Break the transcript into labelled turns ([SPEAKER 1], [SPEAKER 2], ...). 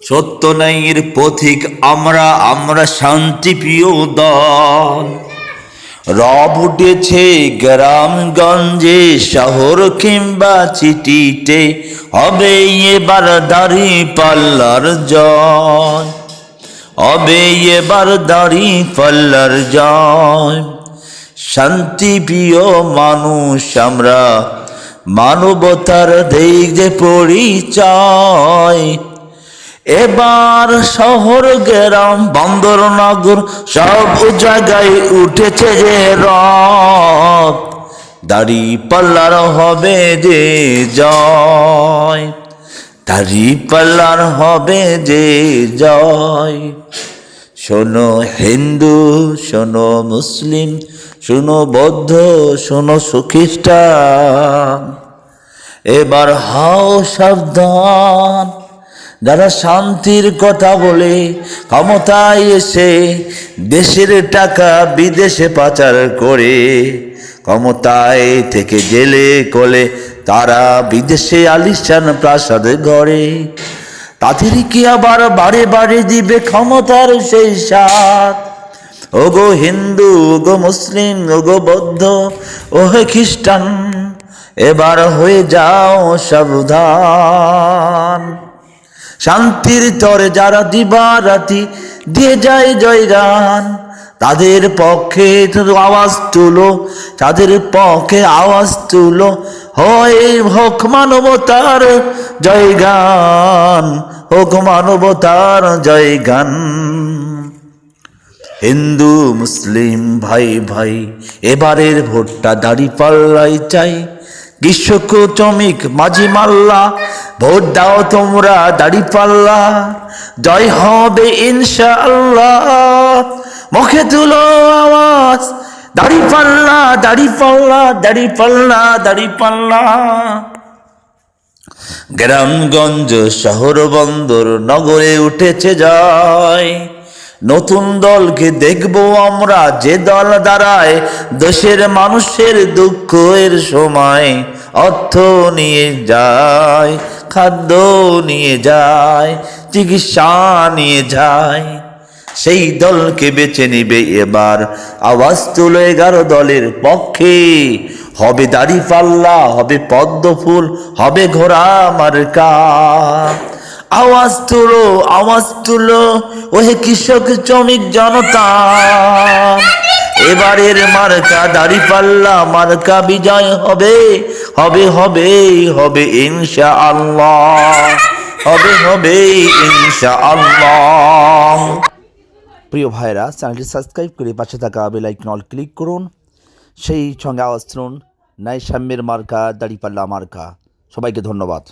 [SPEAKER 1] সত্য ন্যায়ের পথিক আমরা, আমরা শান্তিপ্রিয় দল। রব উঠেছে গ্রামগঞ্জে, শহর কিংবা চিঠিতে, হবে এবার দাঁড়িপাল্লার জয়, হবে এবার দাঁড়িপাল্লার জয়। শান্তিপ্রিয় মানুষ আমরা, মানবতার দেই যে পরিচয়। এবার শহর গ্রাম বন্দর নগর সব জায়গায় উঠেছে যে রব, দাঁড়িপাল্লার হবে যে জয়, দাঁড়িপাল্লার হবে যে জয়। শোনো হিন্দু, শোনো মুসলিম, শোনো বৌদ্ধ, শোনো খ্রিস্টান, এবার হও সাবধান। যারা শান্তির কথা বলে ক্ষমতায় এসে দেশের টাকা বিদেশে পাচার করে, ক্ষমতায় থেকে জেলে কোলে তারা বিদেশে আলিশান প্রাসাদ গড়ে, তাদেরকে আবার বাড়ি বাড়ি দিবে ক্ষমতার সেই স্বাদ। ওগো হিন্দু, ওগো মুসলিম, ওগো বৌদ্ধ, ও হে খ্রিস্টান, এবার হয়ে যাও সাবধান। শান্তির তরে যারা দিবারাতি দিয়ে যায় জয়গান, তাদের পক্ষে আওয়াজ তুলো, তাদের পক্ষে আওয়াজ তুলো, হয় হোক মানবতার জয়গান, হোক মানবতার জয়গান। হিন্দু মুসলিম ভাই ভাই, এবারের ভোটটা দাঁড়িপাল্লাই চাই। গ্রীষ্মক চমিক মাঝি মাল্লা, ভোট দাও তোমরা দাঁড়িপাল্লা, জয় হবে ইনশাআল্লাহ। মুখে তুলো আওয়াজ, দাঁড়িপাল্লা দাঁড়িপাল্লা দাঁড়িপাল্লা দাঁড়িপাল্লা। গ্রামগঞ্জ শহর বন্দর নগরে উঠেছে জয়। নতুন দলকে দেখবো আমরা, যে দল দাঁড়ায় দেশের মানুষের দুঃখের সময়, অর্থ নিয়ে যায়, খাদ্য নিয়ে যায়, চিকিৎসা নিয়ে যায়। সেই দলকে বেছে নিবে এবার, আওয়াজ তুলো 11 দলের পক্ষে। হবে দাঁড়িপাল্লা, হবে পদ্ম ফুল, হবে ঘোড়া মার্কা। আওয়াজ তুলো, আওয়াজ তুলো, ওহে কৃষক শ্রমিক জনতা, এবারের মার্কা দাঁড়িপাল্লা মার্কা, বিজয় হবে হবে হবে হবে ইনশাআল্লাহ, হবে হবে ইনশাআল্লাহ।
[SPEAKER 2] প্রিয় ভাইরা, চ্যানেলটি সাবস্ক্রাইব করে পাশে থাকা বেল আইকন অল ক্লিক করুন। সেই সঙ্গে আওয়াজ তুলুন ন্যায় সাম্যের মার্কা দাঁড়িপাল্লা মার্কা। সবাইকে ধন্যবাদ।